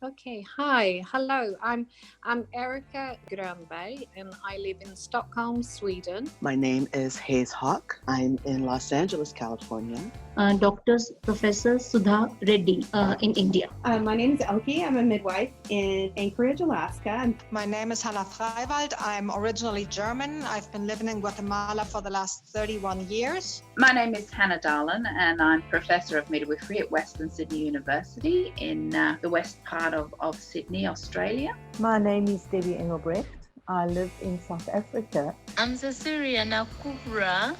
Okay, hi, hello. I'm Erica Grönberg and I live in Stockholm, Sweden. My name is Hayes Hawk. I'm in Los Angeles, California. Dr. Professor Sudha Reddy in India. My name is Elke. I'm a midwife in Anchorage, Alaska. My name is Hannah Freiwald. I'm originally German. I've been living in Guatemala for the last 31 years. My name is Hannah Darlin and I'm Professor of Midwifery at Western Sydney University in the west part of Sydney, Australia. My name is Debby Engelbrecht. I live in South Africa. I'm Cecilia Nakubra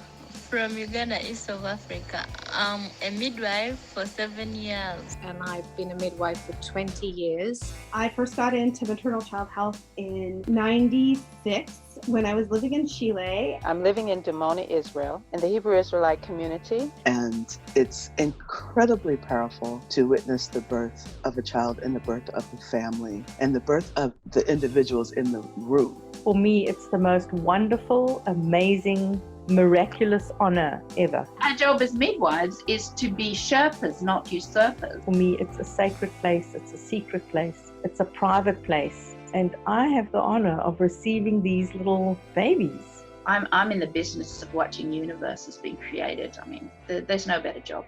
from Uganda, East of Africa. I'm a midwife for 7 years. And I've been a midwife for 20 years. I first got into maternal child health in 96 when I was living in Chile. I'm living in Dimona, Israel, in the Hebrew Israelite community. And it's incredibly powerful to witness the birth of a child and the birth of the family and the birth of the individuals in the room. For me, it's the most wonderful, amazing, miraculous honor ever. Our job as midwives is to be Sherpas, not usurpers. For me, it's a sacred place, it's a secret place, it's a private place. And I have the honor of receiving these little babies. I'm in the business of watching universes being created. I mean, there's no better job.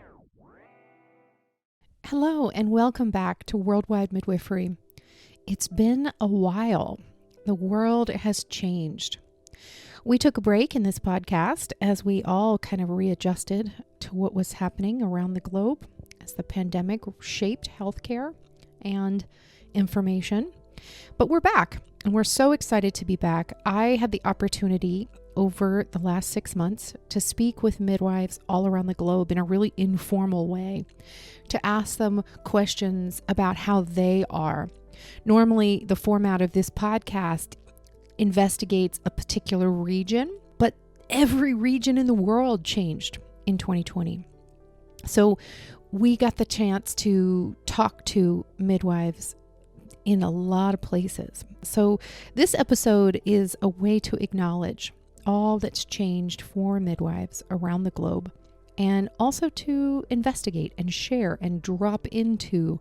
Hello and welcome back to Worldwide Midwifery. It's been a while. The world has changed. We took a break in this podcast as we all kind of readjusted to what was happening around the globe as the pandemic shaped healthcare and information. But we're back and we're so excited to be back. I had the opportunity over the last 6 months to speak with midwives all around the globe in a really informal way, to ask them questions about how they are. Normally, the format of this podcast investigates a particular region, but every region in the world changed in 2020. So we got the chance to talk to midwives in a lot of places. So this episode is a way to acknowledge all that's changed for midwives around the globe, and also to investigate and share and drop into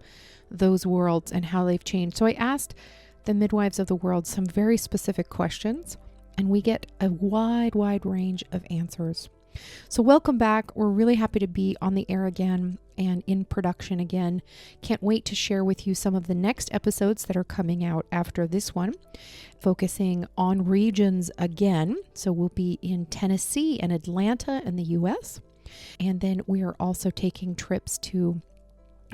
those worlds and how they've changed. So I asked the midwives of the world some very specific questions, and we get a wide range of answers. So welcome back. We're really happy to be on the air again and in production again. Can't wait to share with you some of the next episodes that are coming out after this one, focusing on regions again. So we'll be in Tennessee and Atlanta in the US. And then we are also taking trips to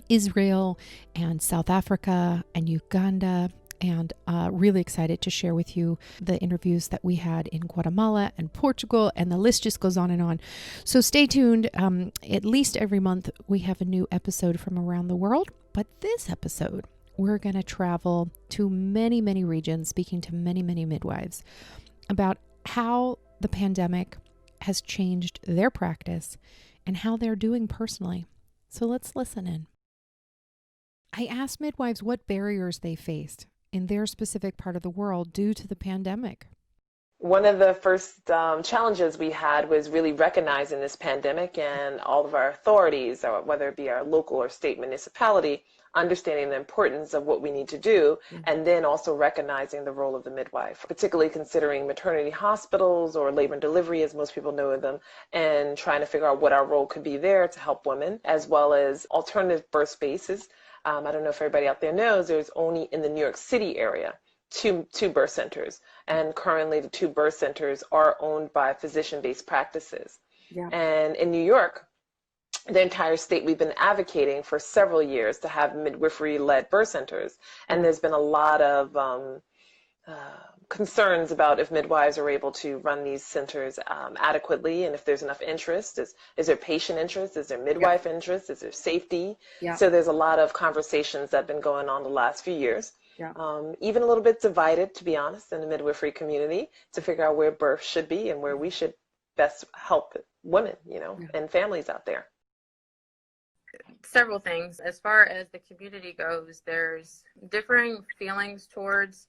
Israel and South Africa and Uganda, and really excited to share with you the interviews that we had in Guatemala and Portugal, and the list just goes on and on. So stay tuned. At least every month we have a new episode from around the world. But this episode, we're going to travel to many regions, speaking to many midwives about how the pandemic has changed their practice and how they're doing personally. So let's listen in. I asked midwives what barriers they faced in their specific part of the world due to the pandemic. One of the first challenges we had was really recognizing this pandemic, and all of our authorities, or whether it be our local or state municipality, understanding the importance of what we need to do, and then also recognizing the role of the midwife, particularly considering maternity hospitals or labor and delivery, as most people know them, and trying to figure out what our role could be there to help women, as well as alternative birth spaces. I don't know if everybody out there knows, there's only in the New York City area two birth centers, and currently the 2 birth centers are owned by physician-based practices. Yeah. And in New York, the entire state, we've been advocating for several years to have midwifery-led birth centers, and there's been a lot of concerns about if midwives are able to run these centers adequately, and if there's enough interest. Is there patient interest? Is there midwife interest? Is there safety? So there's a lot of conversations that have been going on the last few years. Even a little bit divided, to be honest, in the midwifery community, to figure out where birth should be and where we should best help women, and families out there. Several things. As far as the community goes, there's differing feelings towards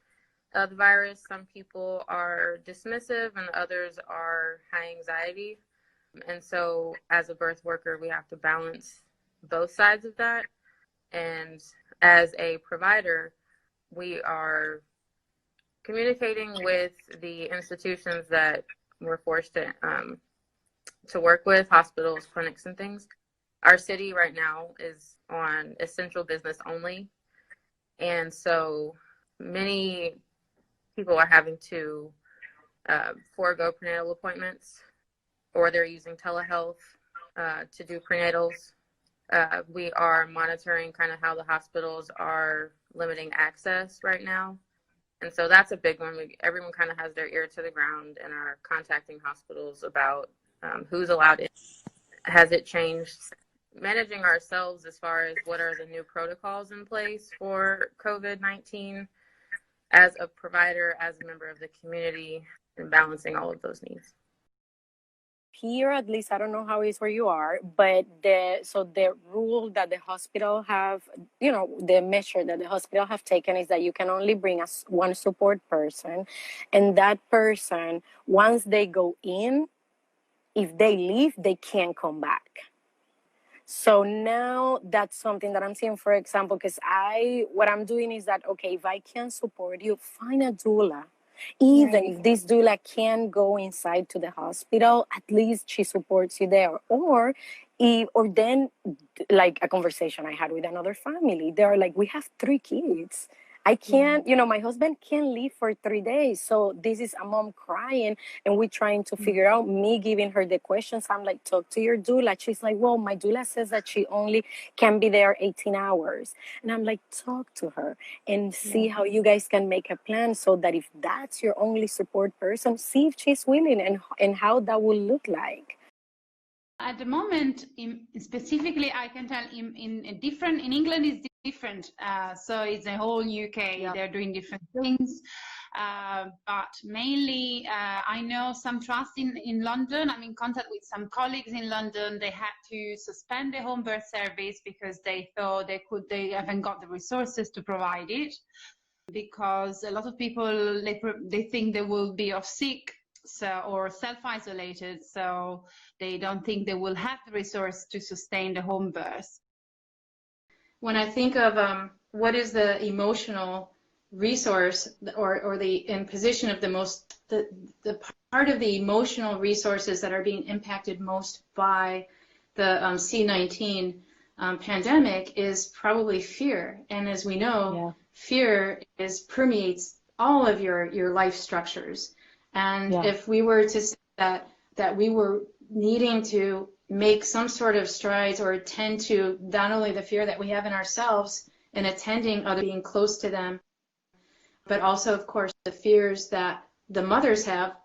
the virus. Some people are dismissive and others are high anxiety. And so as a birth worker, we have to balance both sides of that. And as a provider, we are communicating with the institutions that we're forced to work with, hospitals, clinics, and things. Our city right now is on essential business only. And so many people are having to forego prenatal appointments, or they're using telehealth to do prenatals. We are monitoring kind of how the hospitals are limiting access right now. And so that's a big one. Everyone kind of has their ear to the ground and are contacting hospitals about who's allowed in. Has it changed? Managing ourselves as far as what are the new protocols in place for COVID-19 as a provider, as a member of the community, and balancing all of those needs. Here, at least, I don't know how it is where you are, but the rule that the hospital have, the measure that the hospital have taken is that you can only bring us one support person, and that person, once they go in, if they leave, they can't come back. So now that's something that I'm seeing, for example, because what I'm doing is that, okay, if I can't support you, find a doula. Even if this doula can't go inside to the hospital, at least she supports you there. Or then, like a conversation I had with another family, they're like, we have 3 kids. I can't, my husband can't leave for 3 days. So this is a mom crying, and we're trying to figure out, me giving her the questions. I'm like, talk to your doula. She's like, well, my doula says that she only can be there 18 hours. And I'm like, talk to her and see how you guys can make a plan, so that if that's your only support person, see if she's willing and how that will look like. At the moment, specifically, I can tell in England is different. So it's the whole UK. They're doing different things. But mainly, I know some trusts in London. I'm in contact with some colleagues in London. They had to suspend the home birth service because they thought they haven't got the resources to provide it, because a lot of people, they think they will be off sick. Or self-isolated, so they don't think they will have the resource to sustain the home birth. When I think of what is the emotional resource or the imposition of the part of the emotional resources that are being impacted most by the C-19 pandemic is probably fear. And as we know, fear permeates all of your life structures. And if we were to say that we were needing to make some sort of strides or attend to not only the fear that we have in ourselves in attending other, being close to them, but also, of course, the fears that the mothers have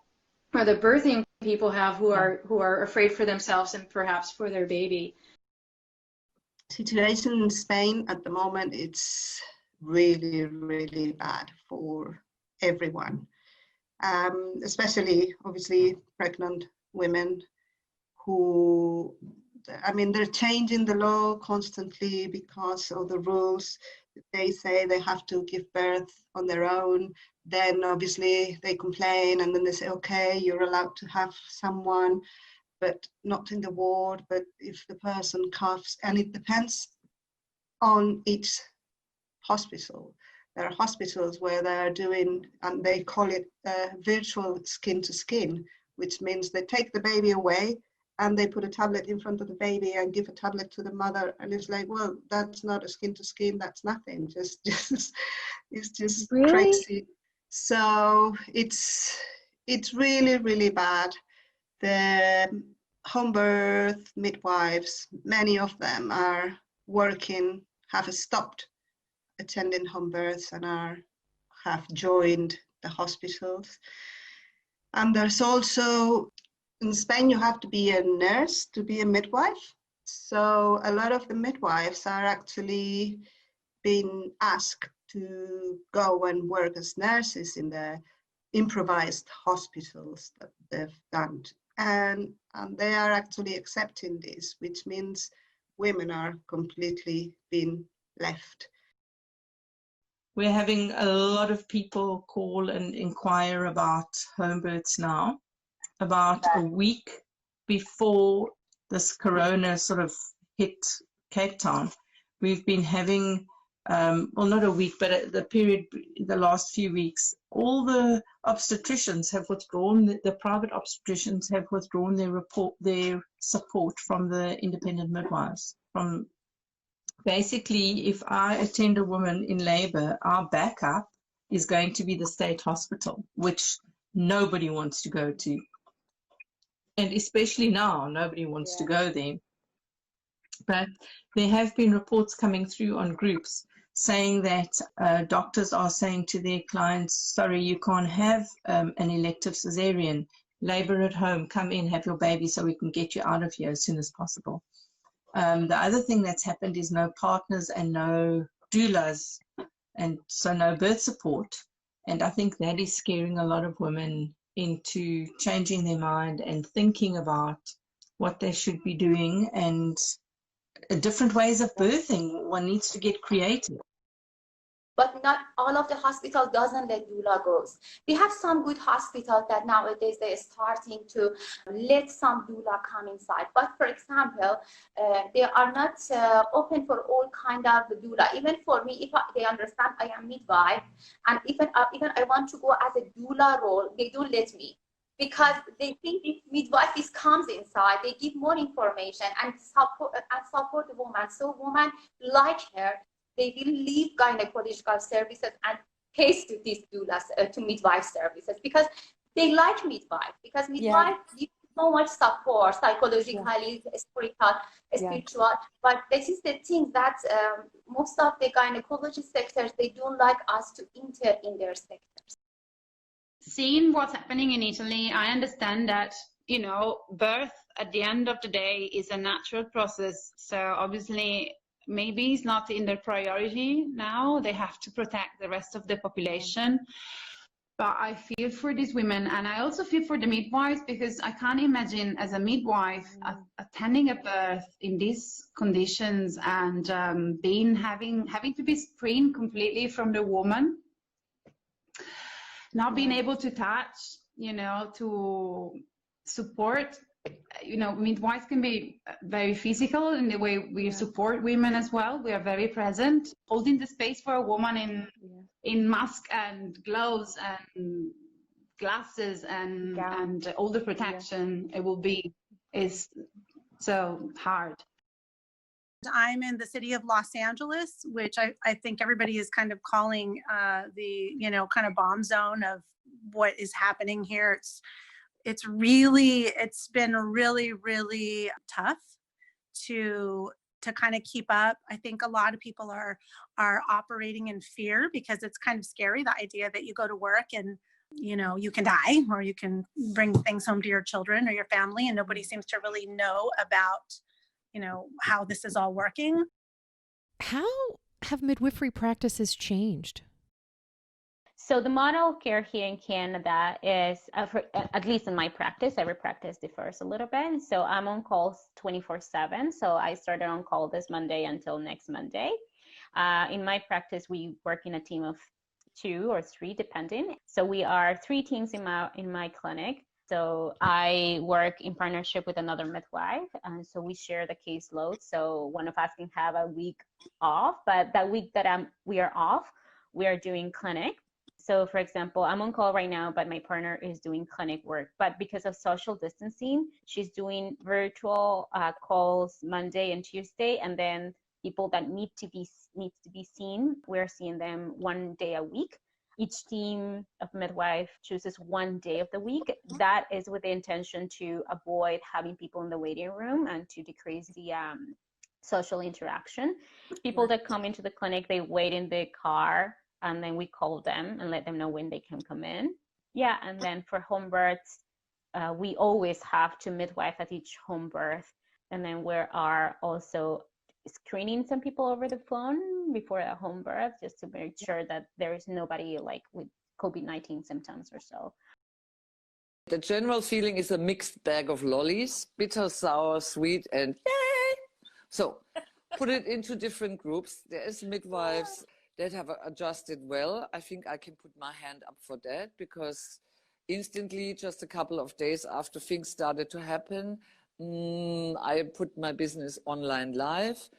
or the birthing people have who are afraid for themselves and perhaps for their baby. Situation in Spain at the moment, it's really, really bad for everyone. Especially, obviously, pregnant women who, they're changing the law constantly because of the rules. They say they have to give birth on their own. Then, obviously, they complain, and then they say, okay, you're allowed to have someone, but not in the ward. But if the person coughs, and it depends on each hospital. There are hospitals where they are doing, and they call it virtual skin to skin, which means they take the baby away and they put a tablet in front of the baby and give a tablet to the mother. And it's like, well, that's not a skin to skin, that's nothing. It's just really crazy. So it's really, really bad. The home birth midwives, many of them are working, have stopped attending home births and have joined the hospitals. And there's also, in Spain, you have to be a nurse to be a midwife. So a lot of the midwives are actually being asked to go and work as nurses in the improvised hospitals that they've done. And they are actually accepting this, which means women are completely being left. We're having a lot of people call and inquire about home births now. About a week before this corona sort of hit Cape Town, we've been having well, not a week, but the period, the last few weeks, all the obstetricians have withdrawn, the private obstetricians have withdrawn their support from the independent midwives. From basically, if I attend a woman in labor, our backup is going to be the state hospital, which nobody wants to go to. And especially now, nobody wants to go there. But there have been reports coming through on groups saying that doctors are saying to their clients, sorry, you can't have an elective cesarean, labor at home, come in, have your baby so we can get you out of here as soon as possible. The other thing that's happened is no partners and no doulas, and so no birth support. And I think that is scaring a lot of women into changing their mind and thinking about what they should be doing and different ways of birthing. One needs to get creative. But not all of the hospitals doesn't let doula go. We have some good hospitals that nowadays they're starting to let some doula come inside. But for example, they are not open for all kind of doula. Even for me, if they understand I am midwife, and even I want to go as a doula role, they don't let me. Because they think if midwife comes inside, they give more information and support the woman. So women like her, they will leave gynecological services and pays to these doulas, to midwife services, because they like midwife, because midwife gives so much support psychologically, spiritual. But this is the thing that most of the gynecology sectors, they don't like us to enter in their sectors. Seeing what's happening in Italy, I understand that, you know, birth at the end of the day is a natural process. So obviously, maybe it's not in their priority now. They have to protect the rest of the population. But I feel for these women, and I also feel for the midwives, because I can't imagine as a midwife attending a birth in these conditions and having to be screened completely from the woman. Not being able to touch, you know, to support, you know, midwives can be very physical in the way we support women as well. We are very present, holding the space for a woman in mask and gloves and glasses and all the protection. Is so hard. I'm in the city of Los Angeles, which I think everybody is kind of calling the, you know, kind of bomb zone of what is happening here. It's been really, really tough to kind of keep up. I think a lot of people are operating in fear because it's kind of scary, the idea that you go to work and, you know, you can die or you can bring things home to your children or your family, and nobody seems to really know about, you know, how this is all working. How have midwifery practices changed? So the model of care here in Canada is, at least in my practice, every practice differs a little bit. So I'm on call 24/7. So I started on call this Monday until next Monday. In my practice, we work in a team of 2 or 3, depending. So we are 3 teams in my clinic. So I work in partnership with another midwife, and so we share the caseload. So one of us can have a week off, but that week that we are off, we are doing clinic. So for example, I'm on call right now, but my partner is doing clinic work. But because of social distancing, she's doing virtual calls Monday and Tuesday, and then people that need to be seen, we're seeing them 1 day a week. Each team of midwife chooses 1 day of the week. That is with the intention to avoid having people in the waiting room and to decrease the social interaction. People that come into the clinic, they wait in the car, and then we call them and let them know when they can come in. Yeah, and then for home births, we always have to midwife at each home birth. And then we are also screening some people over the phone before a home birth, just to make sure that there is nobody like with COVID-19 symptoms or so. The general feeling is a mixed bag of lollies, bitter, sour, sweet, and yay! So put it into different groups. There is midwives that have adjusted well. I think I can put my hand up for that, because instantly, just a couple of days after things started to happen, I put my business online live,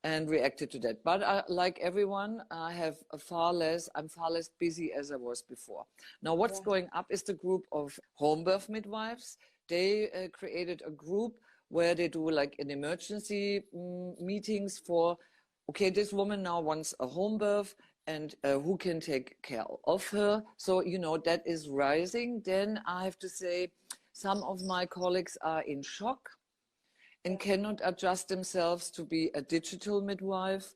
and reacted to that. But like everyone, I'm far less busy as I was before. Now, what's going up is the group of home birth midwives. They created a group where they do like an emergency meetings for, okay, this woman now wants a home birth, and who can take care of her. So, you know, that is rising. Then I have to say, some of my colleagues are in shock and cannot adjust themselves to be a digital midwife.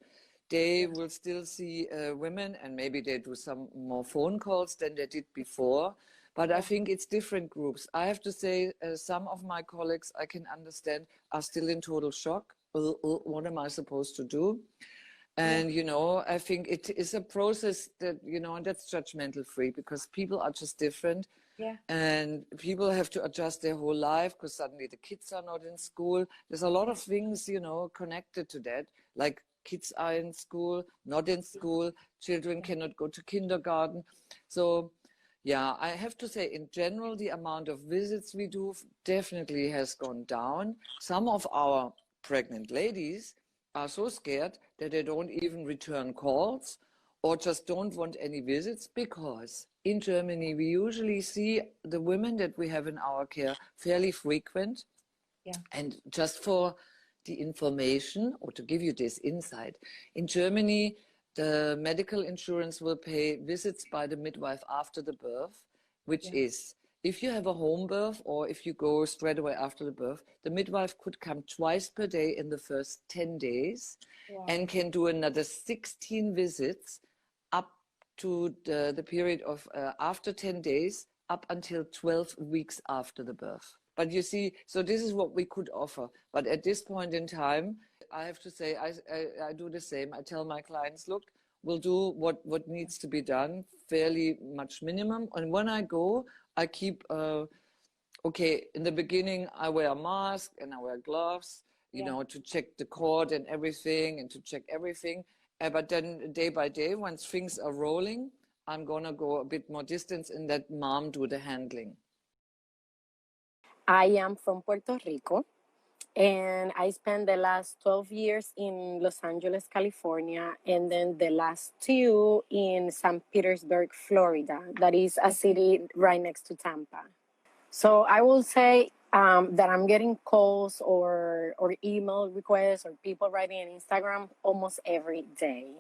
They will still see women, and maybe they do some more phone calls than they did before. But I think it's different groups. I have to say, some of my colleagues, I can understand, are still in total shock. What am I supposed to do? And, you know, I think it is a process that, you know, and that's judgmental free, because people are just different. Yeah. And people have to adjust their whole life because suddenly the kids are not in school. There's a lot of things, you know, connected to that, like kids are in school, not in school, children cannot go to kindergarten. So, yeah, I have to say, in general, the amount of visits we do definitely has gone down. Some of our pregnant ladies are so scared that they don't even return calls or just don't want any visits, because in Germany we usually see the women that we have in our care fairly frequent. Yeah. And just for the information, or to give you this insight, in Germany the medical insurance will pay visits by the midwife after the birth, which is, if you have a home birth or if you go straight away after the birth, the midwife could come twice per day in the first 10 days and can do another 16 visits up to the period of after 10 days up until 12 weeks after the birth. But you see, so this is what we could offer. But at this point in time, I have to say, I do the same. I tell my clients, look, we'll do what needs to be done, fairly much minimum. And when I go, I keep, okay, in the beginning, I wear a mask and I wear gloves, you know, to check the cord and everything and to check everything. But then day by day, once things are rolling, I'm going to go a bit more distance and let mom do the handling. I am from Puerto Rico, and I spent the last 12 years in Los Angeles, California, and then the last 2 in St. Petersburg, Florida. That is a city right next to Tampa. So I will say that I'm getting calls or email requests or people writing on Instagram almost every day.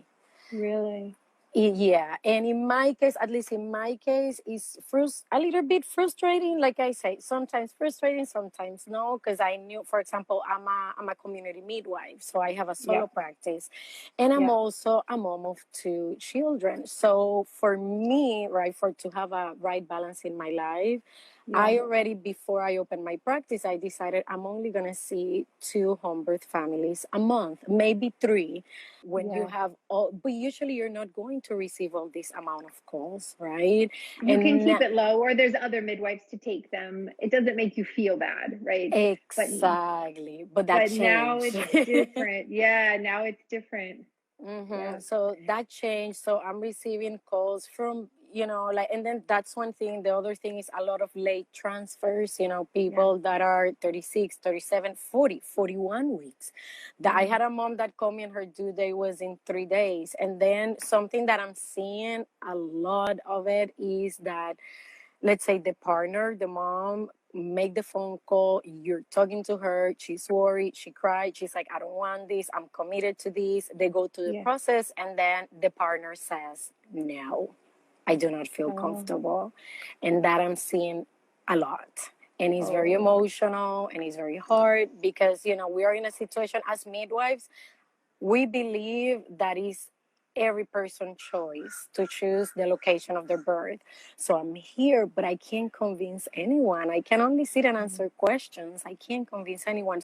Really? Yeah, and in my case, at least in my case, it's a little bit frustrating. Like I say, sometimes frustrating, sometimes no, because I knew, for example, I'm a community midwife, so I have a solo practice, and I'm also a mom of 2 children. So for me, right, to have a right balance in my life, I already, before I opened my practice, I decided I'm only going to see 2 home birth families a month, maybe 3, when you have all, but usually you're not going to receive all this amount of calls, right? You can keep it low, or there's other midwives to take them. It doesn't make you feel bad, right? Exactly. But that changed. Now it's different. Yeah, now it's different. So that changed. So I'm receiving calls from, you know, like, and then that's one thing. The other thing is a lot of late transfers, you know, people that are 36, 37, 40, 41 weeks. I had a mom that called me and her due date was in 3 days. And then something that I'm seeing a lot of it is that, let's say the partner, the mom, make the phone call, you're talking to her, she's worried, she cried, she's like, I don't want this, I'm committed to this. They go through the process, and then the partner says, no, I do not feel comfortable. And that I'm seeing a lot. And it's very emotional and it's very hard because, you know, we are in a situation as midwives, we believe that is every person's choice to choose the location of their birth. So I'm here, but I can't convince anyone. I can only sit and answer questions. I can't convince anyone.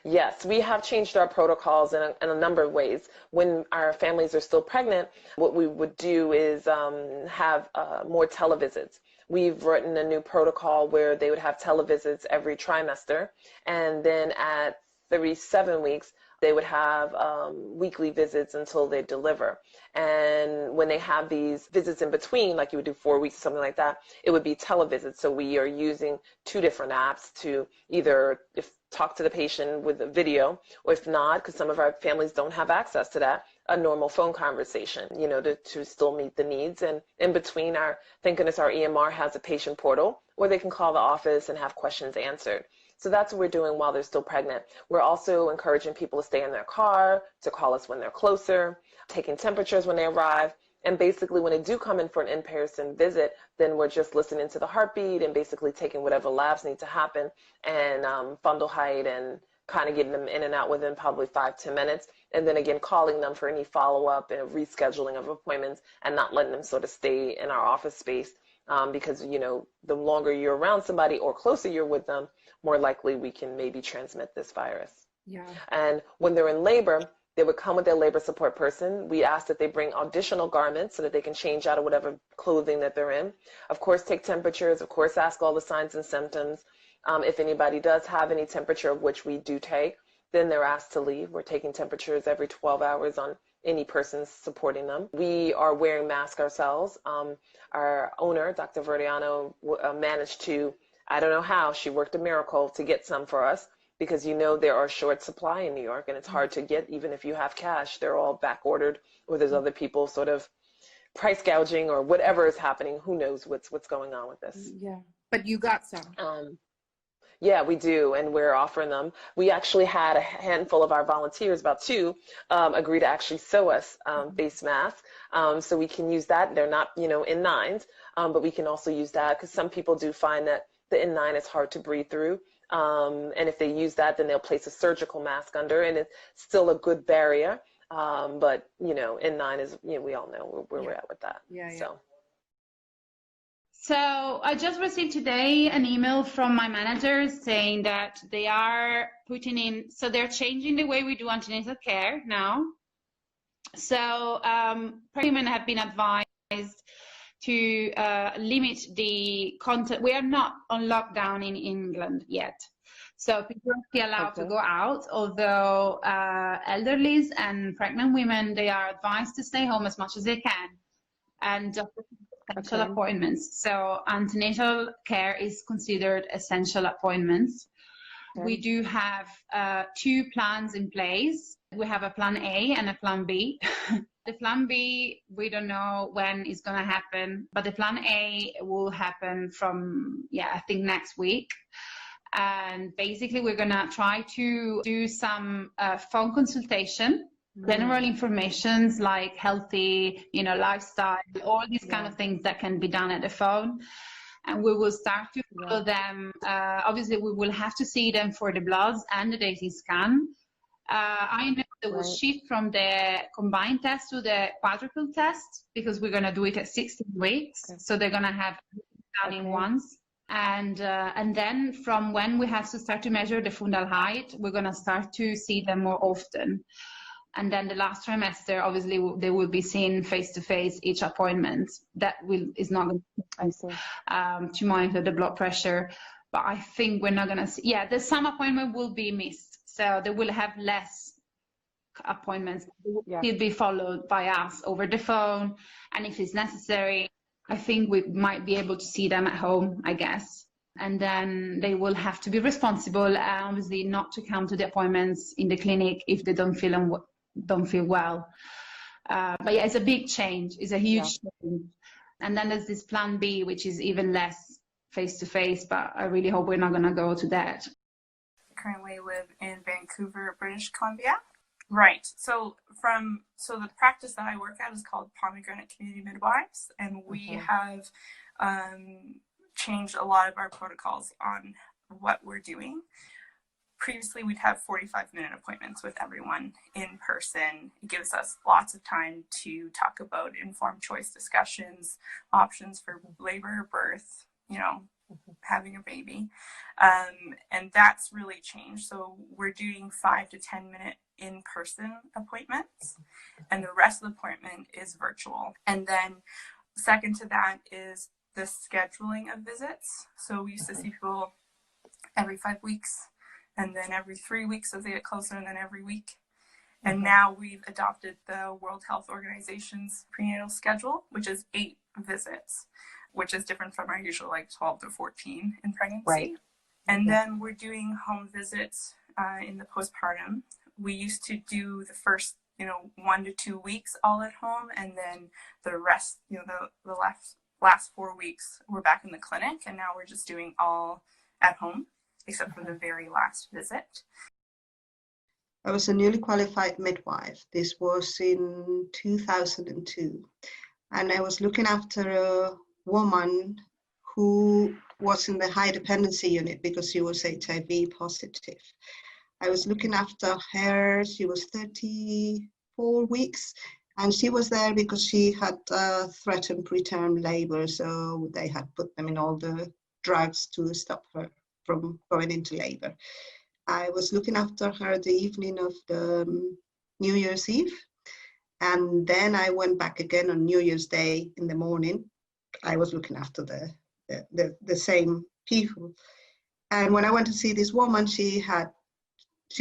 Yes, we have changed our protocols in a number of ways. When our families are still pregnant, what we would do is have more televisits. We've written a new protocol where they would have televisits every trimester, and then at 37 weeks, they would have weekly visits until they deliver. And when they have these visits in between, like you would do 4 weeks or something like that, it would be televisits. So we are using 2 different apps to either, if talk to the patient with a video, or if not, because some of our families don't have access to that, a normal phone conversation, you know, to still meet the needs. And in between, thank goodness our EMR has a patient portal where they can call the office and have questions answered. So that's what we're doing while they're still pregnant. We're also encouraging people to stay in their car, to call us when they're closer, taking temperatures when they arrive. And basically when they do come in for an in-person visit, then we're just listening to the heartbeat and basically taking whatever labs need to happen and fundal height and kind of getting them in and out within probably 5-10 minutes. And then again, calling them for any follow-up and rescheduling of appointments and not letting them sort of stay in our office space because, you know, the longer you're around somebody or closer you're with them, more likely we can maybe transmit this virus. Yeah. And when they're in labor, they would come with their labor support person. We ask that they bring additional garments so that they can change out of whatever clothing that they're in. Of course, take temperatures. Of course, ask all the signs and symptoms. If anybody does have any temperature, of which we do take, then they're asked to leave. We're taking temperatures every 12 hours on any person supporting them. We are wearing masks ourselves. Our owner, Dr. Verdiano, managed to, I don't know how, she worked a miracle to get some for us, because you know there are short supply in New York and it's hard to get. Even if you have cash, they're all back ordered, or there's other people sort of price gouging or whatever is happening. Who knows what's going on with this. Yeah, but you got some. Yeah, we do, and we're offering them. We actually had a handful of our volunteers, about 2, agree to actually sew us face masks, so we can use that. They're not, you know, N9s, but we can also use that because some people do find that the N9 is hard to breathe through. And if they use that, then they'll place a surgical mask under, and it's still a good barrier. But, you know, N9 is, you know, we all know where we're at with that. Yeah. So I just received today an email from my managers saying that they are putting in, so they're changing the way we do antenatal care now. So women have been advised to limit the content. We are not on lockdown in England yet. So people are allowed to go out, although elderlies and pregnant women, they are advised to stay home as much as they can and just essential appointments. So antenatal care is considered essential appointments. We do have 2 plans in place. We have a plan A and a plan B. The plan B, we don't know when it's going to happen, but the plan A will happen from, I think next week. And basically we're going to try to do some phone consultation, general informations like healthy, you know, lifestyle, all these kind of things that can be done at the phone. And we will start to follow them. Obviously, we will have to see them for the bloods and the daily scan. I know they will shift from the combined test to the quadruple test because we're going to do it at 16 weeks. So they're going to have scanning once. And then from when we have to start to measure the fundal height, we're going to start to see them more often. And then the last trimester, obviously, they will be seen face-to-face each appointment. That is not going to monitor the blood pressure. But I think we're not going to see, there's some appointment will be missed. So they will have less appointments. They will still be followed by us over the phone. And if it's necessary, I think we might be able to see them at home, I guess. And then they will have to be responsible, obviously not to come to the appointments in the clinic if they don't feel well. But it's a big change. It's a huge change. And then there's this plan B, which is even less face-to-face, but I really hope we're not going to go to that. Currently live in Vancouver, British Columbia. Right. So the practice that I work at is called Pomegranate Community Midwives, and we have changed a lot of our protocols on what we're doing. Previously, we'd have 45-minute appointments with everyone in person. It gives us lots of time to talk about informed choice discussions, options for labor, birth, you know, having a baby. And that's really changed. So we're doing 5 to 10-minute in-person appointments, and the rest of the appointment is virtual. And then second to that is the scheduling of visits. So we used to see people every 5 weeks, and then every 3 weeks as they get closer, and then every week. And now we've adopted the World Health Organization's prenatal schedule, which is 8 visits, which is different from our usual like 12 to 14 in pregnancy. And then we're doing home visits in the postpartum. We used to do the first, 1 to 2 weeks all at home, and then the rest, the last 4 weeks, we're back in the clinic, and now we're just doing all at home, except for the very last visit. I was a newly qualified midwife. This was in 2002. And I was looking after a woman who was in the high dependency unit because she was HIV positive. I was looking after her. She was 34 weeks, and she was there because she had threatened preterm labor, so they had put them in all the drugs to stop her from going into labor. I was looking after her the evening of the New Year's Eve, and then I went back again on New Year's Day in the morning. I was looking after the same people. And when I went to see this woman, she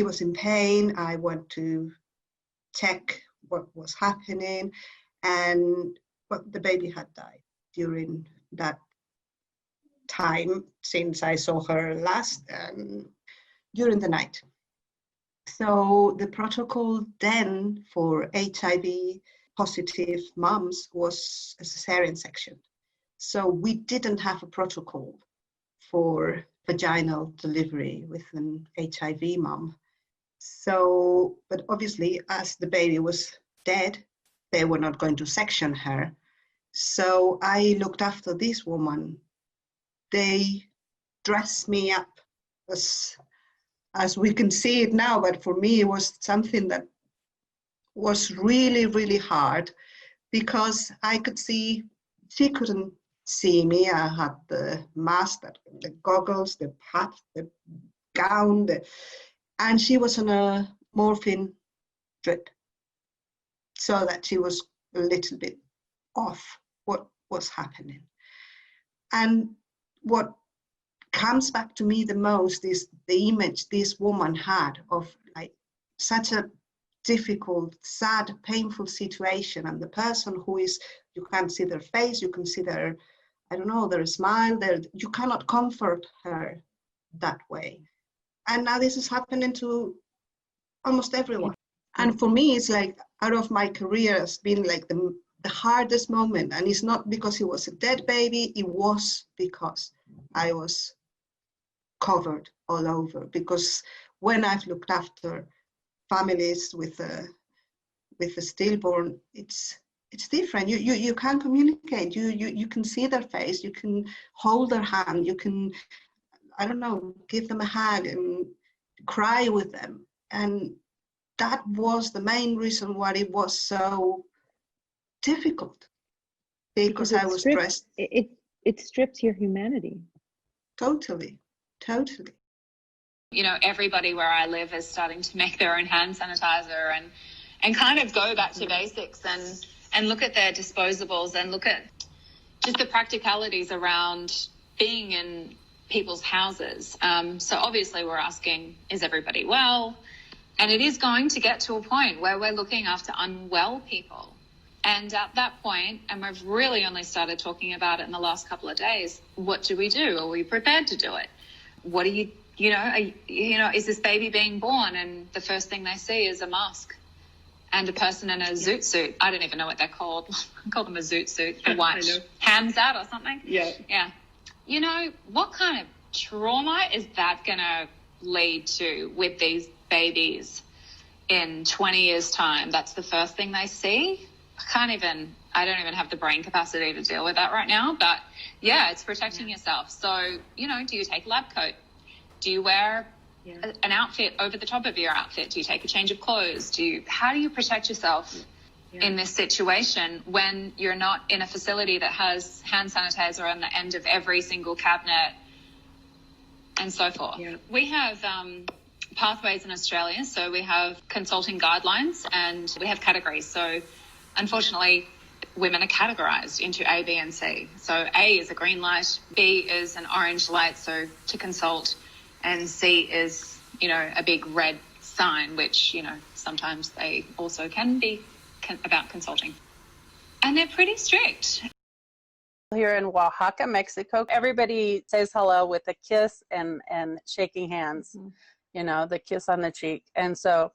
was in pain. I went to check what was happening, and the baby had died during that time since I saw her last, during the night. So the protocol then for HIV positive moms was a cesarean section. So we didn't have a protocol for vaginal delivery with an HIV mom. So, but obviously as the baby was dead, they were not going to section her. So I looked after this woman. They dressed me up as we can see it now, but for me it was something that was really, really hard because I could see, she couldn't see me. I had the mask, the goggles, the hat, the gown, and she was on a morphine drip, so that she was a little bit off what was happening. And what comes back to me the most is the image this woman had of like such a difficult, sad, painful situation, and the person who is, you can't see their face, you can see their, I don't know, their smile, you cannot comfort her that way. And now this is happening to almost everyone. And for me, it's like out of my career, it's been like the hardest moment. And it's not because it was a dead baby, it was because I was covered all over. Because when I've looked after families with a stillborn, it's different. You can communicate. You can see their face. You can hold their hand. You can, I don't know, give them a hug and cry with them. And that was the main reason why it was so difficult, because I was stressed. It strips your humanity. Totally. You know, everybody where I live is starting to make their own hand sanitizer and kind of go back to basics and look at their disposables and look at just the practicalities around being in people's houses. So obviously we're asking, is everybody well? And it is going to get to a point where we're looking after unwell people. And at that point, and we've really only started talking about it in the last couple of days, what do we do? Are we prepared to do it? What do is this baby being born and the first thing they see is a mask and a person in a zoot suit? I don't even know what they're called. I call them a zoot suit for what? Hams out or something? Yeah. You know, what kind of trauma is that going to lead to with these babies in 20 years' time? That's the first thing they see. I don't even have the brain capacity to deal with that right now. But yeah, it's protecting yourself. So, you know, do you take a lab coat? Do you wear an outfit over the top of your outfit? Do you take a change of clothes? How do you protect yourself in this situation when you're not in a facility that has hand sanitizer on the end of every single cabinet and so forth? We have pathways in Australia. So we have consulting guidelines and we have categories. So unfortunately, women are categorized into A, B, and C. So A is a green light, B is an orange light, so to consult, and C is, you know, a big red sign, which, you know, sometimes they also can be about consulting. And they're pretty strict. Here in Oaxaca, Mexico, everybody says hello with a kiss and shaking hands, you know, the kiss on the cheek. And so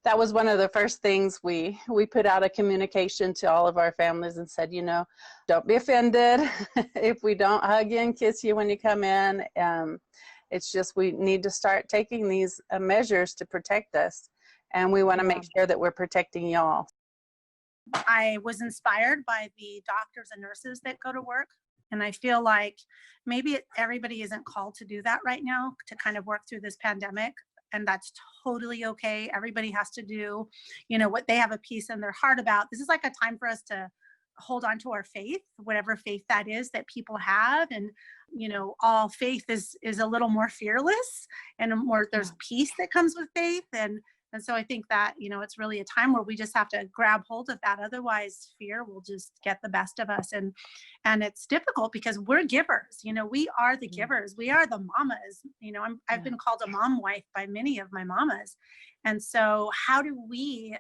that was one of the first things we put out a communication to all of our families and said, you know, don't be offended if we don't hug you and kiss you when you come in. It's just we need to start taking these measures to protect us. And we want to make sure that we're protecting y'all. I was inspired by the doctors and nurses that go to work. And I feel like maybe everybody isn't called to do that right now, to kind of work through this pandemic. And that's totally okay. Everybody has to do, you know, what they have a piece in their heart about. This is like a time for us to hold on to our faith, whatever faith that is that people have. And, you know, all faith is a little more fearless, and more, there's peace that comes with faith. And so I think that, you know, it's really a time where we just have to grab hold of that. Otherwise, fear will just get the best of us. And it's difficult because we're givers. You know, we are the givers. We are the mamas. You know, I've been called a mom wife by many of my mamas. And so how do we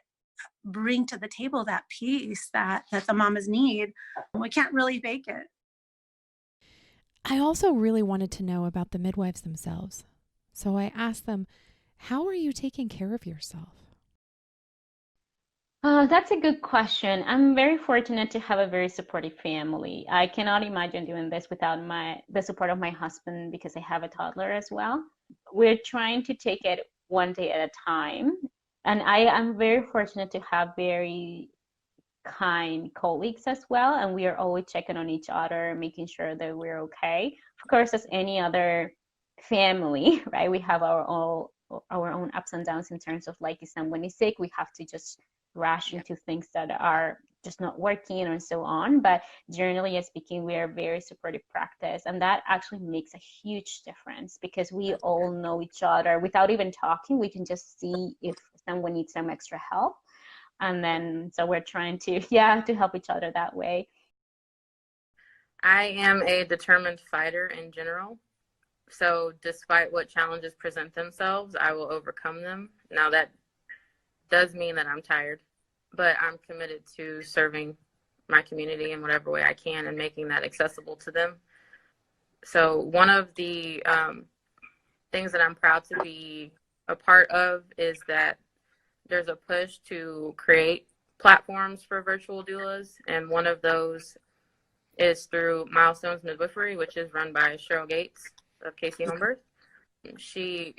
bring to the table that peace that the mamas need? We can't really fake it. I also really wanted to know about the midwives themselves. So I asked them, how are you taking care of yourself? That's a good question. I'm very fortunate to have a very supportive family. I cannot imagine doing this without the support of my husband, because I have a toddler as well. We're trying to take it one day at a time. And I am very fortunate to have very kind colleagues as well. And we are always checking on each other, making sure that we're okay. Of course, as any other family, right? We have our own ups and downs in terms of, like, if someone is sick, we have to just rush into things that are just not working and so on. But generally speaking, we are very supportive practice, and that actually makes a huge difference because we all know each other without even talking. We can just see if someone needs some extra help, and then so we're trying to help each other that way. I am a determined fighter in general. So despite what challenges present themselves, I will overcome them. Now that does mean that I'm tired, but I'm committed to serving my community in whatever way I can and making that accessible to them. So one of the things that I'm proud to be a part of is that there's a push to create platforms for virtual doulas. And one of those is through Milestones Midwifery, which is run by Cheryl Gates of Casey Homebirth. She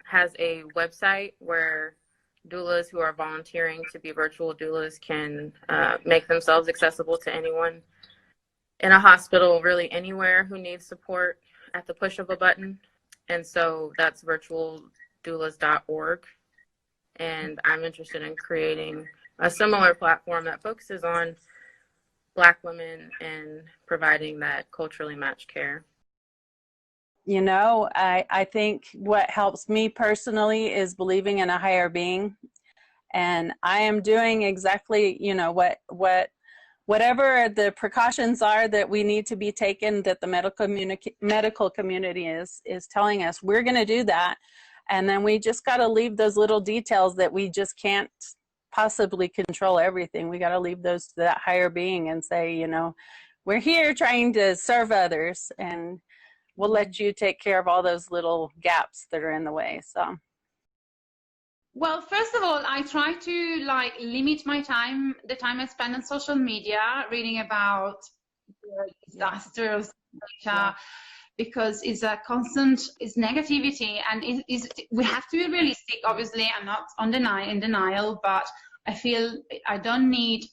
has a website where doulas who are volunteering to be virtual doulas can make themselves accessible to anyone in a hospital, really anywhere, who needs support at the push of a button. And so that's virtualdoulas.org. And I'm interested in creating a similar platform that focuses on Black women and providing that culturally matched care. You know, I think what helps me personally is believing in a higher being. And I am doing exactly, you know, whatever the precautions are that we need to be taken, that the medical community is telling us, we're going to do that. And then we just got to leave those little details that we just can't possibly control everything. We got to leave those to that higher being and say, you know, we're here trying to serve others, and we'll let you take care of all those little gaps that are in the way. So. Well, first of all, I try to limit my time, the time I spend on social media, reading about disasters, because it's a constant, it's negativity, and we have to be realistic. Obviously, I'm not in denial, but I feel I don't need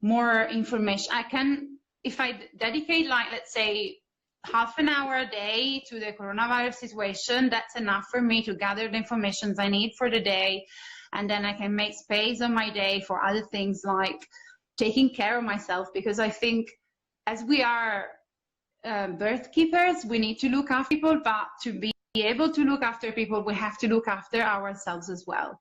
more information. I can, if I dedicate, let's say, half an hour a day to the coronavirus situation, that's enough for me to gather the information I need for the day. And then I can make space on my day for other things like taking care of myself, because I think as we are birth keepers, we need to look after people, but to be able to look after people, we have to look after ourselves as well.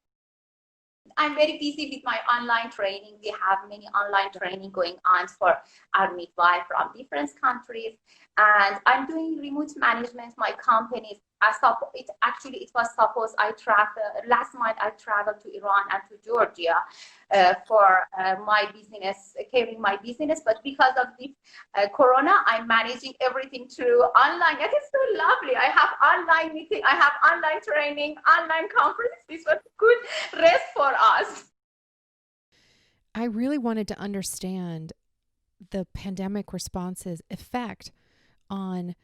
I'm very busy with my online training. We have many online training going on for our midwife from different countries. And I'm doing remote management. My company is It was supposed I traveled last month. I traveled to Iran and to Georgia for my business, carrying my business. But because of the Corona, I'm managing everything through online. It is so lovely. I have online meeting. I have online training, online conference. This was good rest for us. I really wanted to understand the pandemic response's effect on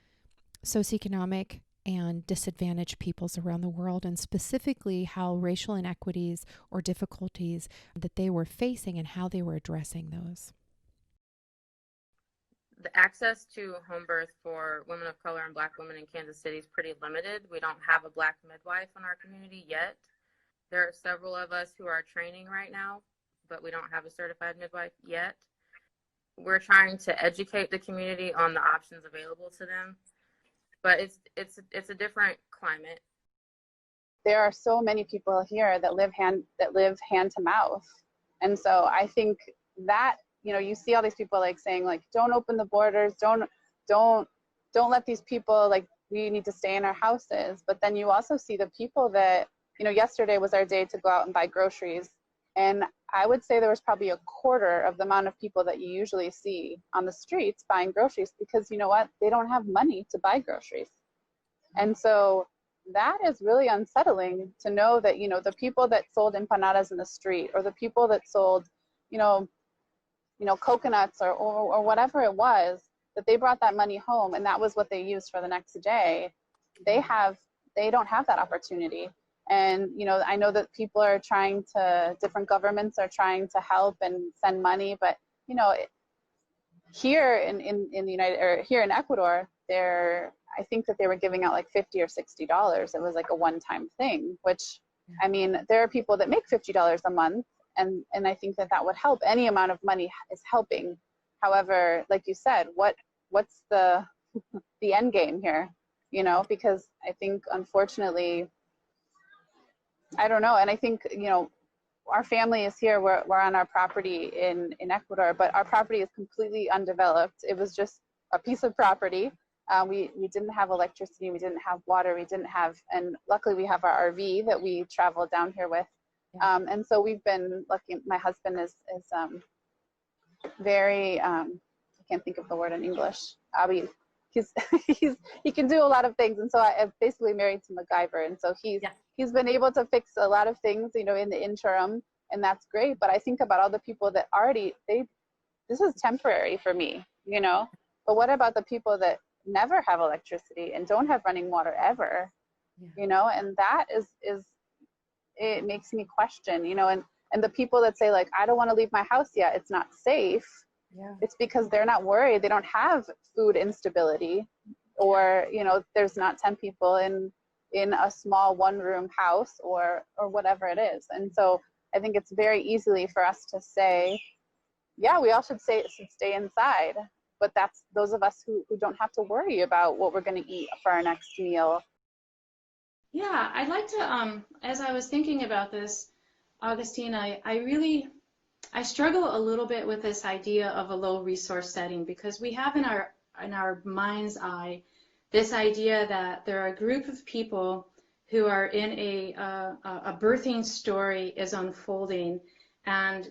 socioeconomic and disadvantaged peoples around the world, and specifically how racial inequities or difficulties that they were facing and how they were addressing those. The access to home birth for women of color and Black women in Kansas City is pretty limited. We don't have a Black midwife in our community yet. There are several of us who are training right now, but we don't have a certified midwife yet. We're trying to educate the community on the options available to them, but it's a different climate. There are so many people here that live hand to mouth, and so I think that, you know, you see all these people like saying like, don't open the borders, don't let these people, like, we need to stay in our houses. But then you also see the people that, you know, yesterday was our day to go out and buy groceries, and I would say there was probably a quarter of the amount of people that you usually see on the streets buying groceries, because you know what, they don't have money to buy groceries. And so that is really unsettling to know that, you know, the people that sold empanadas in the street, or the people that sold, you know, coconuts or whatever it was, that they brought that money home and that was what they used for the next day. They don't have that opportunity. And, you know, I know that people are different governments are trying to help and send money, but, you know, here in Ecuador, I think that they were giving out like $50 or $60. It was like a one-time thing, which, I mean, there are people that make $50 a month, and I think that would help. Any amount of money is helping. However, like you said, what's the end game here? You know, because I think, unfortunately, I don't know. And I think, you know, our family is here. We're on our property in Ecuador, but our property is completely undeveloped. It was just a piece of property. We didn't have electricity. We didn't have water. We didn't have, and luckily we have our RV that we travel down here with. And so we've been lucky. My husband is very, I can't think of the word in English. He can do a lot of things, and so I'm basically married to MacGyver, and so he's been able to fix a lot of things, you know, in the interim, and that's great. But I think about all the people that this is temporary for me, you know. But what about the people that never have electricity and don't have running water ever, you know? And that is it makes me question, you know, and the people that say like, I don't want to leave my house yet, it's not safe. It's because they're not worried. They don't have food instability, or, you know, there's not 10 people in a small one-room house or whatever it is. And so I think it's very easily for us to say, yeah, we all should stay inside. But that's those of us who don't have to worry about what we're going to eat for our next meal. Yeah, I'd like to, as I was thinking about this, Augustine, I struggle a little bit with this idea of a low resource setting, because we have in our mind's eye this idea that there are a group of people who are in a birthing story is unfolding, and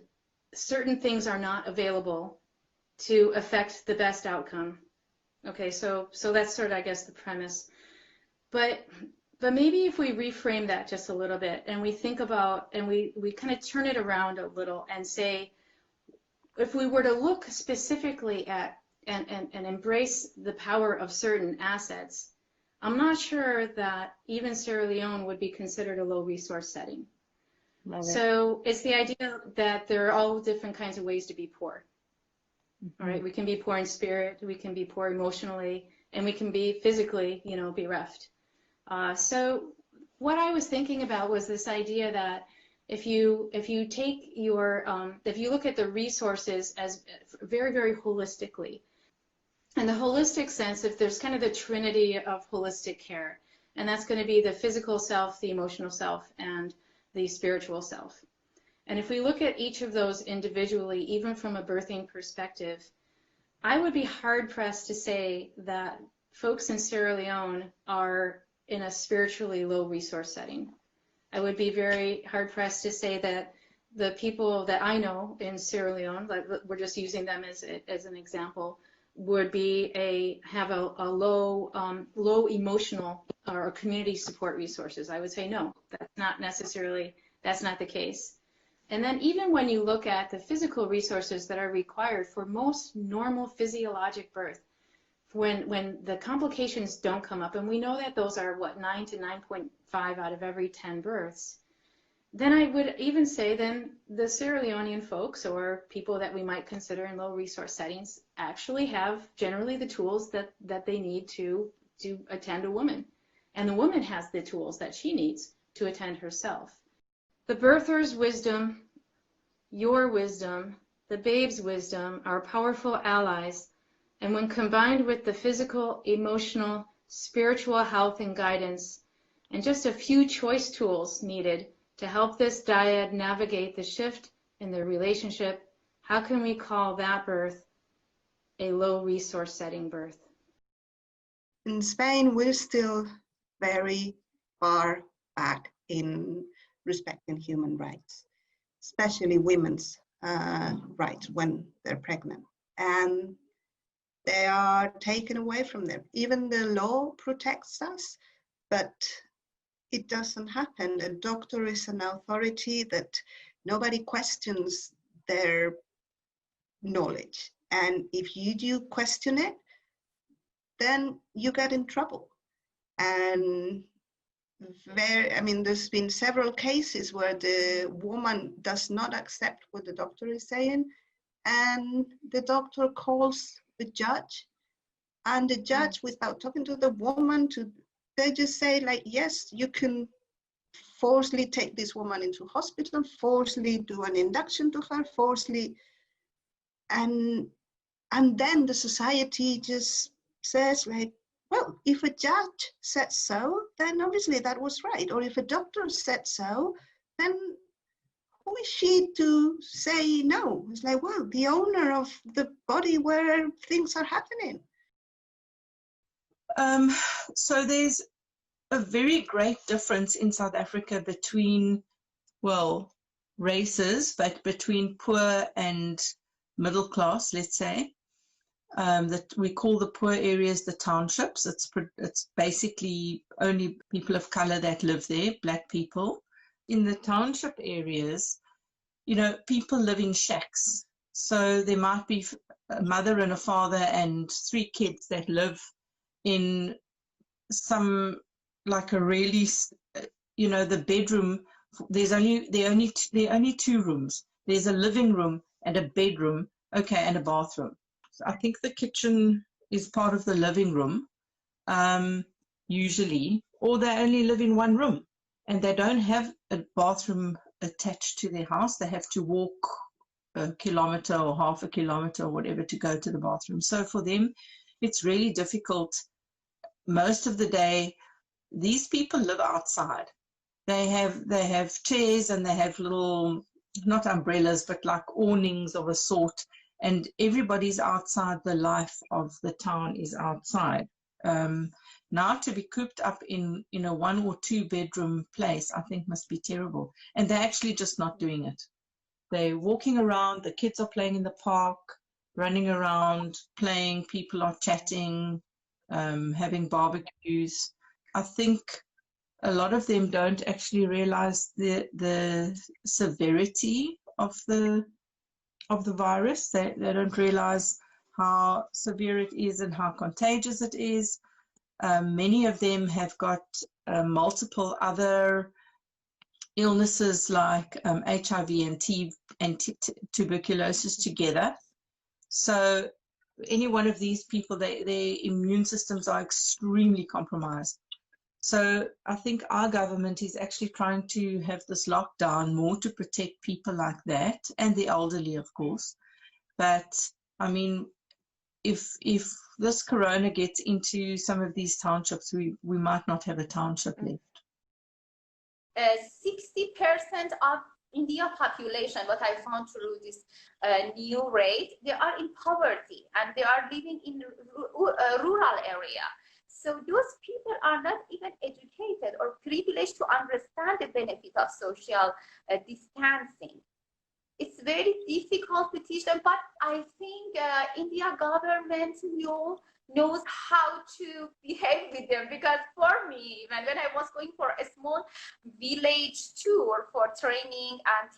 certain things are not available to affect the best outcome. Okay, so that's sort of, I guess, the premise. But maybe if we reframe that just a little bit, and we think about, and we kind of turn it around a little and say, if we were to look specifically at and embrace the power of certain assets, I'm not sure that even Sierra Leone would be considered a low resource setting. So it's the idea that there are all different kinds of ways to be poor. All right, we can be poor in spirit, we can be poor emotionally, and we can be physically, you know, bereft. So what I was thinking about was this idea that if you take your, if you look at the resources as very, very holistically, in the holistic sense, if there's kind of the trinity of holistic care, and that's going to be the physical self, the emotional self, and the spiritual self. And if we look at each of those individually, even from a birthing perspective, I would be hard-pressed to say that folks in Sierra Leone are in a spiritually low resource setting. I would be very hard pressed to say that the people that I know in Sierra Leone, like we're just using them as an example, would have a low emotional or community support resources. I would say no, that's not the case. And then even when you look at the physical resources that are required for most normal physiologic birth, when the complications don't come up, and we know that those are 9 to 9.5 out of every 10 births, then I would even say then the Sierra Leonean folks or people that we might consider in low resource settings actually have generally the tools that they need to attend a woman. And the woman has the tools that she needs to attend herself. The birther's wisdom, your wisdom, the babe's wisdom are powerful allies. And when combined with the physical, emotional, spiritual health and guidance, and just a few choice tools needed to help this dyad navigate the shift in their relationship, how can we call that birth a low resource setting birth? In Spain, we're still very far back in respecting human rights, especially women's rights when they're pregnant. And they are taken away from them. Even the law protects us, but it doesn't happen. A doctor is an authority that nobody questions their knowledge. And if you do question it, then you get in trouble. And there's been several cases where the woman does not accept what the doctor is saying, and the doctor calls the judge, and the judge, without talking to the woman, they just say like, yes, you can forcibly take this woman into hospital, forcibly do an induction to her, forcibly, and then the society just says like, well, if a judge said so, then obviously that was right. Or if a doctor said so, then who is she to say no? It's like, well, the owner of the body where things are happening. So there's a very great difference in South Africa between, well, races, but between poor and middle class, let's say. That we call the poor areas the townships. It's basically only people of color that live there, black people. In the township areas, people live in shacks. So there might be a mother and a father and 3 kids that live in some, like a really, the bedroom. There are only 2 rooms. There's a living room and a bedroom, and a bathroom. So I think the kitchen is part of the living room, usually, or they only live in 1 room and they don't have a bathroom attached to their house. They have to walk a kilometer or half a kilometer or whatever to go to the bathroom. So for them, it's really difficult. Most of the day, these people live outside. They have chairs and they have little, not umbrellas, but like awnings of a sort. And everybody's outside. The life of the town is outside. Now to be cooped up in a 1 or 2 bedroom place, I think must be terrible. And they're actually just not doing it. They're walking around. The kids are playing in the park, running around, playing. People are chatting, having barbecues. I think a lot of them don't actually realize the severity of the virus. They don't realize how severe it is and how contagious it is. Many of them have got multiple other illnesses like HIV and tuberculosis together. So any one of these people, their immune systems are extremely compromised. So I think our government is actually trying to have this lockdown more to protect people like that, and the elderly, of course. But I mean, if this corona gets into some of these townships, we might not have a township left. 60% of India population, what I found through this new rate, they are in poverty and they are living in rural area. So those people are not even educated or privileged to understand the benefit of social distancing. It's very difficult to teach them, but I think India government knows how to behave with them, because for me, even when I was going for a small village tour for training and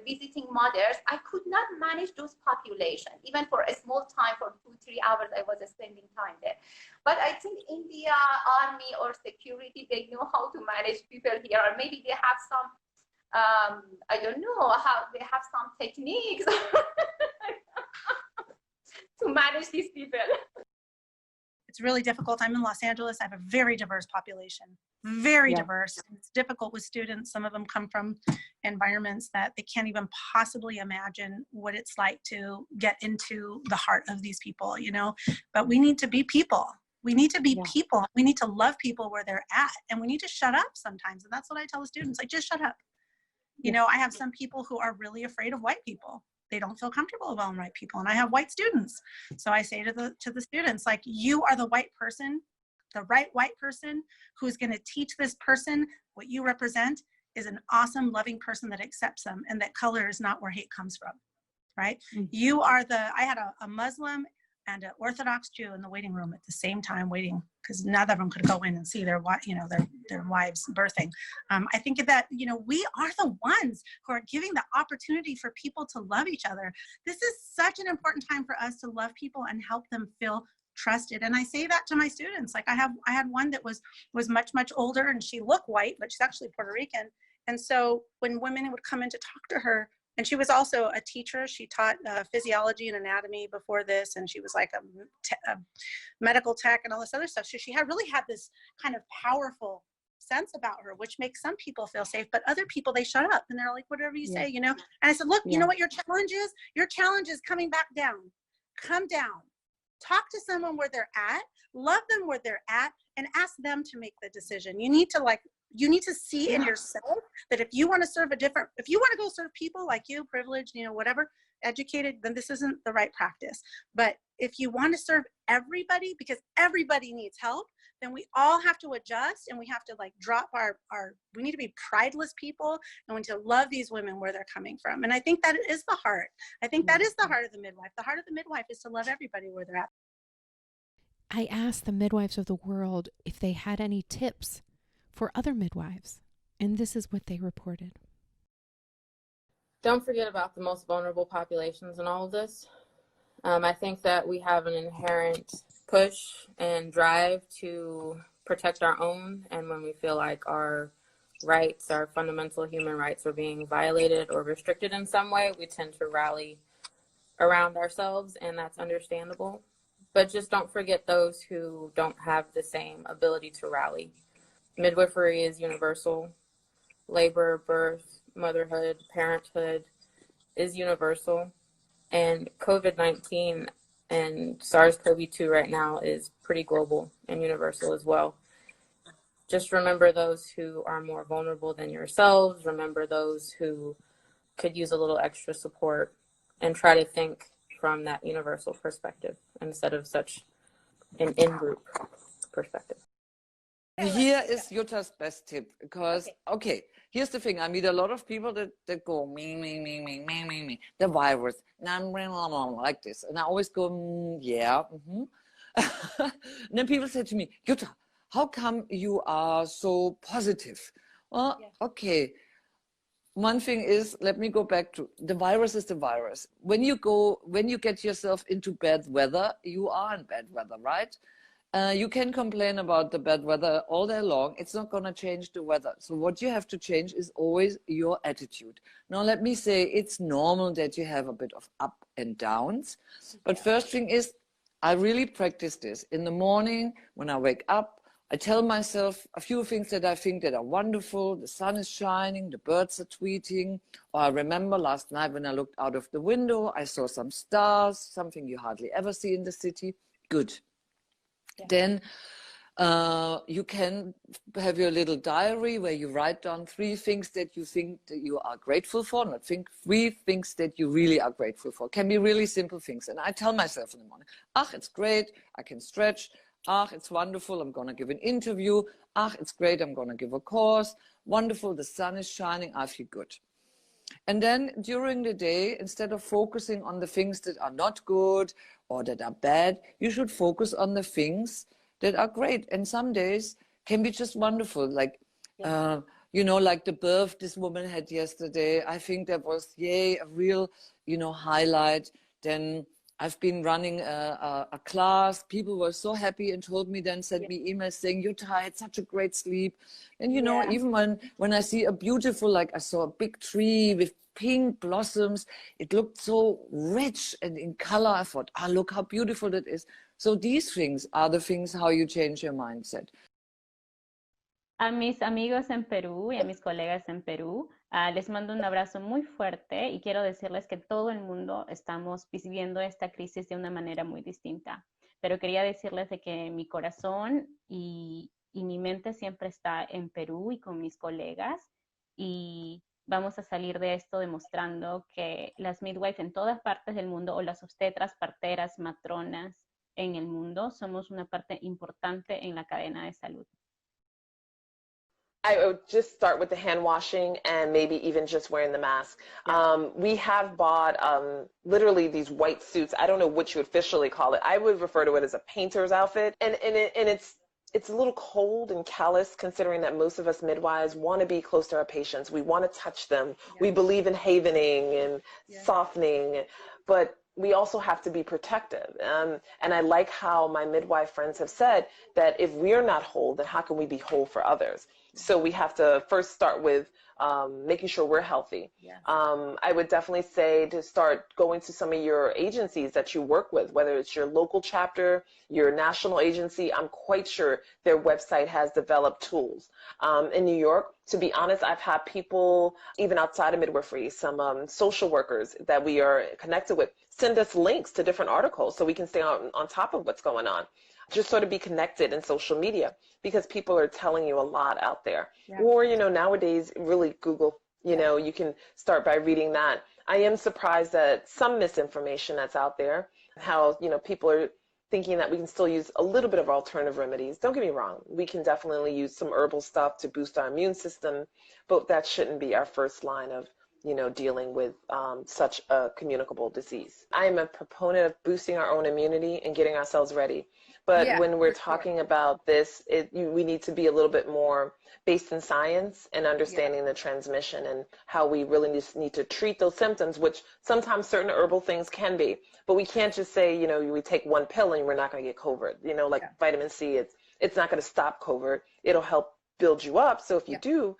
visiting mothers, I could not manage those populations. Even for a small time, for 2-3 hours, I was spending time there. But I think India army or security, they know how to manage people here, or maybe they have some I don't know how they have some techniques to manage these people. It's really difficult. I'm in Los Angeles. I have a very diverse population, very diverse. It's difficult with students. Some of them come from environments that they can't even possibly imagine what it's like to get into the heart of these people, you know, but we need to be people. We need to be people. We need to love people where they're at, and we need to shut up sometimes. And that's what I tell the students, like, just shut up. You know, I have some people who are really afraid of white people. They don't feel comfortable around white people. And I have white students. So I say to the students, like, you are the white person, the right white person who's going to teach this person what you represent is an awesome, loving person that accepts them, and that color is not where hate comes from, right? You are I had a Muslim and an Orthodox Jew in the waiting room at the same time waiting, because neither of them could go in and see their wives birthing. I think that, you know, we are the ones who are giving the opportunity for people to love each other. This is such an important time for us to love people and help them feel trusted. And I say that to my students. Like, I had one that was much older, and she looked white, but she's actually Puerto Rican. And so when women would come in to talk to her, and she was also a teacher. She taught physiology and anatomy before this, and she was like a medical tech and all this other stuff. So she really had this kind of powerful sense about her, which makes some people feel safe, but other people, they shut up and they're like, whatever you say, you know? And I said, look, you know what your challenge is? Your challenge is coming back down. Come down. Talk to someone where they're at, love them where they're at, and ask them to make the decision. You need to see in yourself that if you want to go serve people like you, privileged, you know, whatever, educated, then this isn't the right practice. But if you want to serve everybody, because everybody needs help, then we all have to adjust, and we have to, like, drop we need to be prideless people, and we need to love these women where they're coming from. And I think that is the heart. I think that is the heart of the midwife. The heart of the midwife is to love everybody where they're at. I asked the midwives of the world if they had any tips for other midwives, and this is what they reported. Don't forget about the most vulnerable populations in all of this. I think that we have an inherent push and drive to protect our own, and when we feel like our rights, our fundamental human rights, are being violated or restricted in some way, we tend to rally around ourselves, and that's understandable. But just don't forget those who don't have the same ability to rally. Midwifery is universal. Labor, birth, motherhood, parenthood is universal. And COVID-19 and SARS-CoV-2 right now is pretty global and universal as well. Just remember those who are more vulnerable than yourselves. Remember those who could use a little extra support, and try to think from that universal perspective instead of such an in-group perspective. Here is Jutta's best tip, because, okay, here's the thing. I meet a lot of people that go, me, the virus, like this. And I always go, yeah. And then people say to me, Jutta, how come you are so positive? Well, okay. One thing is, let me go back to, the virus is the virus. When you get yourself into bad weather, you are in bad weather, right? You can complain about the bad weather all day long. It's not going to change the weather. So what you have to change is always your attitude. Now, let me say it's normal that you have a bit of up and downs. But first thing is, I really practice this. In the morning, when I wake up, I tell myself a few things that I think that are wonderful. The sun is shining, the birds are tweeting. Or I remember last night when I looked out of the window, I saw some stars, something you hardly ever see in the city. Good. Then you can have your little diary where you write down 3 things that you think that you are grateful for, not think 3 things that you really are grateful for. Can be really simple things. And I tell myself in the morning, it's great, I can stretch, Ah, it's wonderful, I'm going to give an interview. Ah, it's great, I'm going to give a course. Wonderful, the sun is shining, I feel good. And then during the day, instead of focusing on the things that are not good or that are bad, you should focus on the things that are great. And some days can be just wonderful. Like, you know, like the birth this woman had yesterday. I think that was, yay, a real, you know, highlight. Then I've been running a class. People were so happy and told me, then sent me emails saying, Jutta, I had such a great sleep. And, you know, even when I see a beautiful, like I saw a big tree with pink blossoms, it looked so rich and in color. I thought, ah, look how beautiful that is. So these things are the things how you change your mindset. A mis amigos en Perú y a mis colegas en Perú, les mando un abrazo muy fuerte y quiero decirles que todo el mundo estamos viviendo esta crisis de una manera muy distinta. Pero quería decirles de que mi corazón y mi mente siempre está en Perú y con mis colegas, y vamos a salir de esto demostrando que las midwives en todas partes del mundo, o las obstetras, parteras, matronas en el mundo, somos una parte importante en la cadena de salud. I would just start with the hand washing and maybe even just wearing the mask. We have bought literally these white suits. I don't know what you officially call it. I would refer to it as a painter's outfit. And it's a little cold and callous, considering that most of us midwives want to be close to our patients. We want to touch them. We believe in havening and softening, but we also have to be protective. And I like how my midwife friends have said that if we're not whole, then how can we be whole for others? So we have to first start with making sure we're healthy. I would definitely say to start going to some of your agencies that you work with, whether it's your local chapter, your national agency. I'm quite sure their website has developed tools. In New York, to be honest, I've had people, even outside of midwifery, some social workers that we are connected with, send us links to different articles so we can stay on top of what's going on. Just sort of be connected in social media, because people are telling you a lot out there. Or, you know, nowadays, really Google, you know, you can start by reading that. I am surprised at some misinformation that's out there, how, you know, people are thinking that we can still use a little bit of alternative remedies. Don't get me wrong. We can definitely use some herbal stuff to boost our immune system, but that shouldn't be our first line of, you know, dealing with such a communicable disease. I am a proponent of boosting our own immunity and getting ourselves ready. But when we're talking about this, we need to be a little bit more based in science and understanding the transmission and how we really need to treat those symptoms, which sometimes certain herbal things can be. But we can't just say, you know, we take one pill and we're not going to get COVID. You know, like vitamin C, it's not going to stop COVID. It'll help build you up. So if you do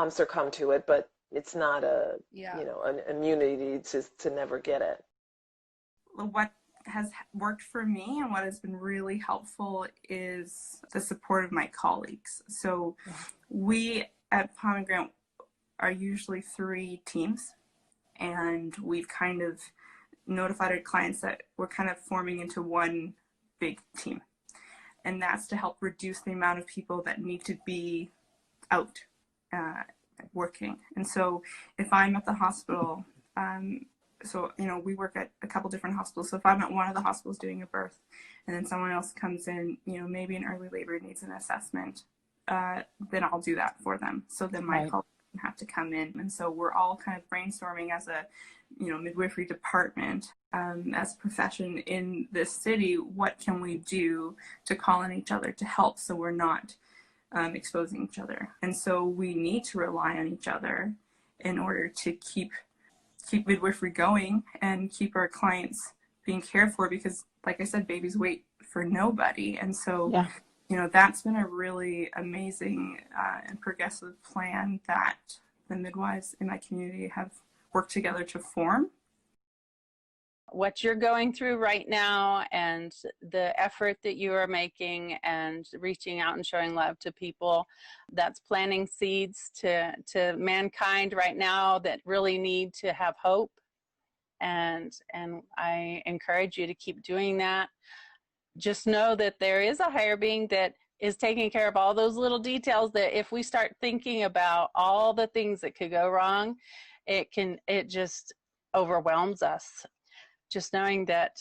succumb to it, but it's not a, you know, an immunity to never get it. What has worked for me and what has been really helpful is the support of my colleagues. So we at Pomegranate are usually 3 teams, and we've kind of notified our clients that we're kind of forming into one big team. And that's to help reduce the amount of people that need to be out working. And so if I'm at the hospital, so, you know, we work at a couple different hospitals. So if I'm at one of the hospitals doing a birth and then someone else comes in, you know, maybe an early labor needs an assessment, then I'll do that for them. So then my colleagues don't have to come in. And so we're all kind of brainstorming as a, you know, midwifery department, as a profession in this city, what can we do to call on each other to help so we're not exposing each other. And so we need to rely on each other in order to keep midwifery going and keep our clients being cared for, because like I said, babies wait for nobody. And so, you know, that's been a really amazing and progressive plan that the midwives in my community have worked together to form. What you're going through right now and the effort that you are making and reaching out and showing love to people, that's planting seeds to mankind right now that really need to have hope. And I encourage you to keep doing that. Just know that there is a higher being that is taking care of all those little details that if we start thinking about all the things that could go wrong, it just overwhelms us. Just knowing that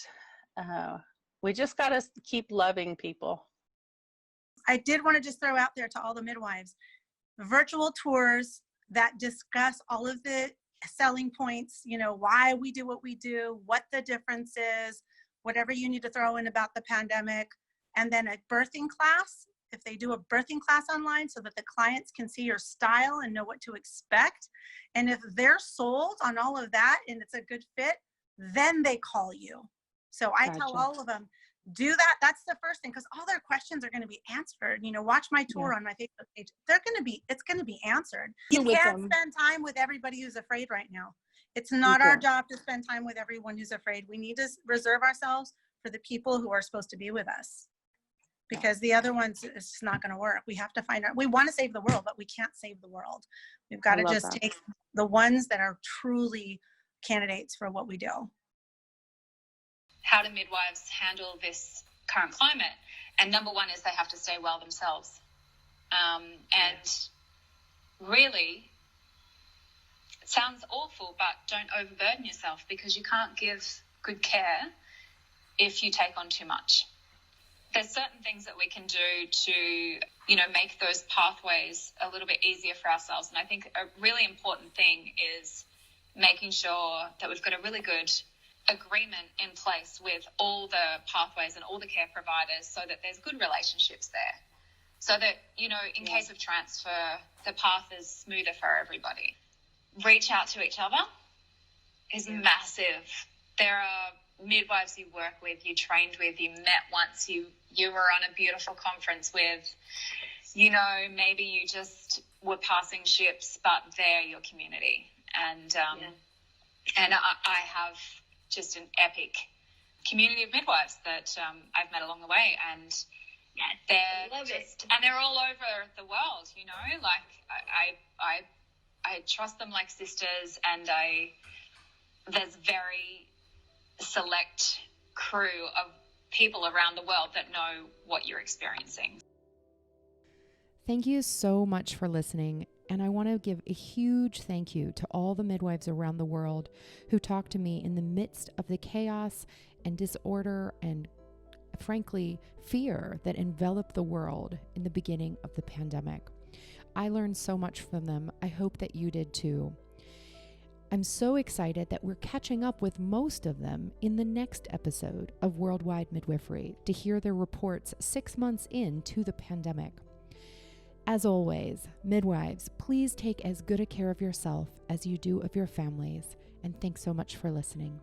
we just got to keep loving people. I did want to just throw out there to all the midwives, virtual tours that discuss all of the selling points, you know, why we do what we do, what the difference is, whatever you need to throw in about the pandemic, and then a birthing class, if they do a birthing class online so that the clients can see your style and know what to expect. And if they're sold on all of that and it's a good fit, then they call you. So I tell all of them, do that. That's the first thing, because all their questions are going to be answered. You know, watch my tour on my Facebook page. It's going to be answered. You can't spend time with everybody who's afraid right now. It's not our job to spend time with everyone who's afraid. We need to reserve ourselves for the people who are supposed to be with us, because the other ones, it's just not going to work. We have to find out. We want to save the world, but we can't save the world. We've got to just take the ones that are truly candidates for what we do. How do midwives handle this current climate? And number one is they have to stay well themselves. And really, it sounds awful, but don't overburden yourself, because you can't give good care if you take on too much. There's certain things that we can do to, you know, make those pathways a little bit easier for ourselves. And I think a really important thing is making sure that we've got a really good agreement in place with all the pathways and all the care providers, so that there's good relationships there, so that, you know, in case of transfer, the path is smoother for everybody. Reach out to each other is massive. There are midwives you work with, you trained with, you met once, you were on a beautiful conference with, you know, maybe you just were passing ships, but they're your community. And and I have just an epic community of midwives that I've met along the way, and they're all over the world, you know, like I trust them like sisters, and there's very select crew of people around the world that know what you're experiencing. Thank you so much for listening. And I want to give a huge thank you to all the midwives around the world who talked to me in the midst of the chaos and disorder and, frankly, fear that enveloped the world in the beginning of the pandemic. I learned so much from them. I hope that you did too. I'm so excited that we're catching up with most of them in the next episode of Worldwide Midwifery to hear their reports 6 months into the pandemic. As always, midwives, please take as good a care of yourself as you do of your families, and thanks so much for listening.